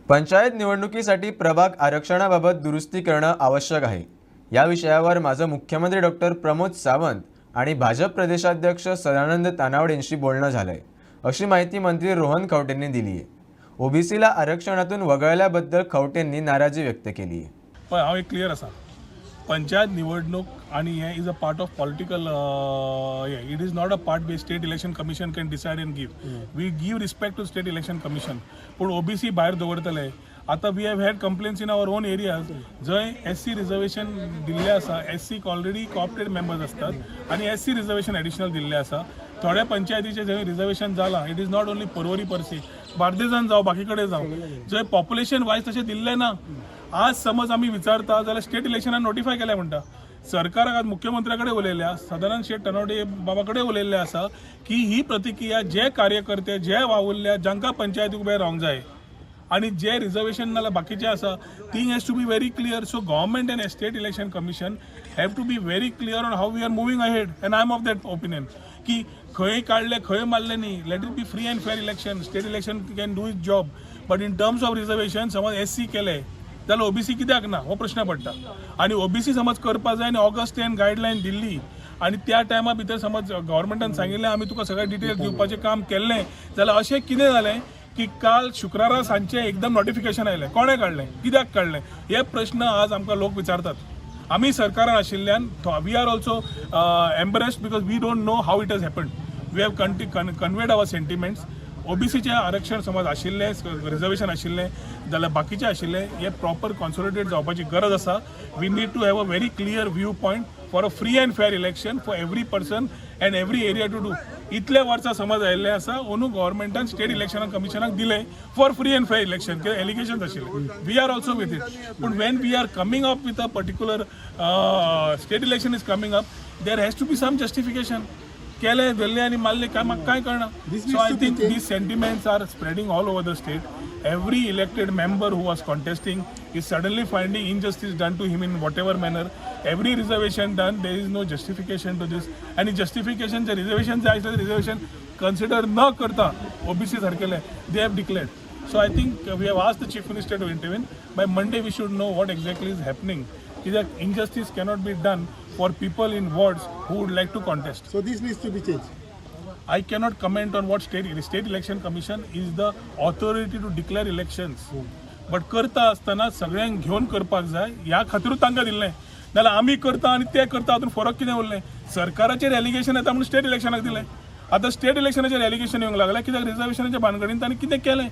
पंचायत निवडणुकीसाठी प्रभाग आरक्षणाबाबत दुरुस्ती करणं आवश्यक आहे. या विषयावर माझं मुख्यमंत्री डॉक्टर प्रमोद सावंत आणि भाजप प्रदेशाध्यक्ष सदानंद तानावडेंशी बोलणं झालंय, अशी माहिती मंत्री रोहन खवटेंनी दिली आहे. ओबीसीला आरक्षणातून वगळल्याबद्दल खवटेंनी नाराजी व्यक्त केली आहे. पण हांव एक क्लियर आसा, पंचायत निवडणूक आणि हे is a part of political it is not a part way state election commission can decide and we give respect to state election commission. पूण ओबीसी भायर दवरतले. आता we have had complaints in our own areas जंय SC reservation दिल्ले आसा. एससीक already cooperated members असतात आणि SC reservation additional दिल्ले आसा. थोड्या पंचायतीचे जंय रिजर्वेशन जाला, it is not only Porvorim पर्सी, बार्देजान जावं बाकी कडेन जावं, जंय पॉप्युलेशन वायज तशें दिल्लें ना. आज समज आमी विचारता जाल्यार स्टेट इलेक्शनान नोटिफाय केलें म्हणटा. सरकाराक आज मुख्यमंत्र्या कडेन उलयल्या, सदानंद शेट तानावडे बाबा कडेन उलयल्लें आसा की ही प्रतिक्रिया जे कार्यकर्ते जे वावुरल्या जांकां पंचायतीक उबे रावंक जाय आणि जे रिजर्वेशन नाल्यार बाकीचे आसा, thing has to be very clear. So government and state election commission have to be very clear on how we are moving ahead. And I am of that opinion की खंय काडले खंय मारले न्ही. Let it be free and fair election. State election can do is job. But in terms of reservation समज SC केले जाल्यार OBC कित्याक ना हो प्रश्न पडटा. आणि ओबीसी समज करपा जाय आनी ऑगस्ट 10 गायडलायन दिल्ली आणि त्या टायमा भितर समज गव्हर्मेंटान सांगिल्लें आमी तुका सगळें डिटेल्स दिवपाचें काम केल्लें, जाल्यार अशें कितें जालें की काल शुक्रारा सांजचें एकदम नोटिफिकेशन आयलें. कोणें काडलें, कित्याक काडलें, हे प्रश्न आज आमकां लोक विचारतात. आमी सरकारान आशिल्ल्यान we are also embarrassed because we don't know how it has happened. We have conveyed our sentiments. ओबीसीचे आरक्षण समज आशिल्लें, रिजर्वेशन आशिल्लें जाल्यार बाकीचे आशिल्लें, हे प्रॉपर कॉन्सोलिडेट जावपाची गरज आसा. We need to have a very clear view point for a free and fair election for every person and every area to do. इतले वर्सां समज आयिल्ले आसा, अंदू गव्हर्मेंटान स्टेट इलेक्शन कमिशनाक दिलें for free and fair election. कितें एलिगेशन्स आशिल्ले, we are also with it. पूण when we are coming up with a particular state election is coming up, there has to be some justification. केले धरले आणि मारले काय म्हाका काय कळना. So I think these sentiments are spreading all over the state. Every elected member who was contesting is suddenly finding injustice done to him in whatever manner. Every reservation done, there is no justification to this. And justification, the reservation reservation consider न करता OBC सारखेले they have declared. So I think we have asked the Chief Minister to intervene. By Monday we should know what exactly is happening. That injustice cannot be done for people in wards who would like to contest. So this needs to be changed. I cannot comment on what state election commission is the authority to declare elections. But करता असताना सगळ्यांक घेवन करपाक जाय, ह्या खातीरूच तांकां दिल्लें. नाल्यार आमी करता आनी ते करता हातून फरक कितें उरलें. सरकाराचेर एलिगेशन येता म्हणून स्टेट इलेक्शनाक दिलें. आतां स्टेट इलेक्शनाचेर एलिगेशन येवंक लागलें कित्याक रिजर्वेशनाच्या भानगडीन तांणी कितें केलें.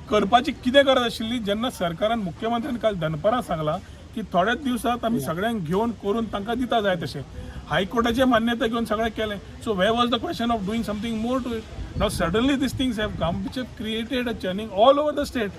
करपाची कितें गरज आशिल्ली. जेन्ना सरकारान मुख्यमंत्र्यान काल दनपारां सांगलां की थोड्याच दिवसांत आमी सगळ्यांक घेवन करून तांकां दिता जाय तशें. हायकोर्टाचे मान्यता घेवन सगळें केलें. So where was the question of doing something more to it. Now suddenly these things have come which have created a churning all over the state.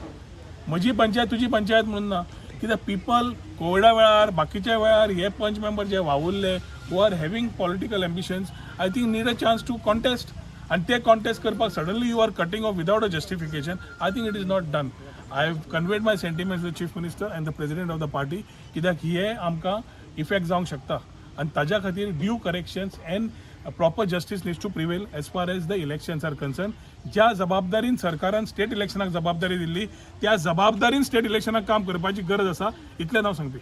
म्हजी पंचायत तुजी पंचायत म्हणून ना. कित्याक पीपल कोविडा वेळार बाकीच्या वेळार हे पंच मेंबर जे वावुरले who are having political ambitions, I think need a chance to contest. आणि ते कॉन्टेस्ट करपाक suddenly you are cutting off without a justification. I think it is not done. I have conveyed my sentiments to the chief minister and the president of the party. कित्याक हे आमकां effect जावंक शकता आणि ताज्या खातीर due corrections and proper justice needs to prevail as far age the elections are concern. ज्या जबाबदारीन सरकारान स्टेट इलेक्शनाक जबाबदारी दिल्ली त्या जबाबदारीन स्टेट इलेक्शनाक काम करपाची गरज आसा, इतलें हांव सांगता.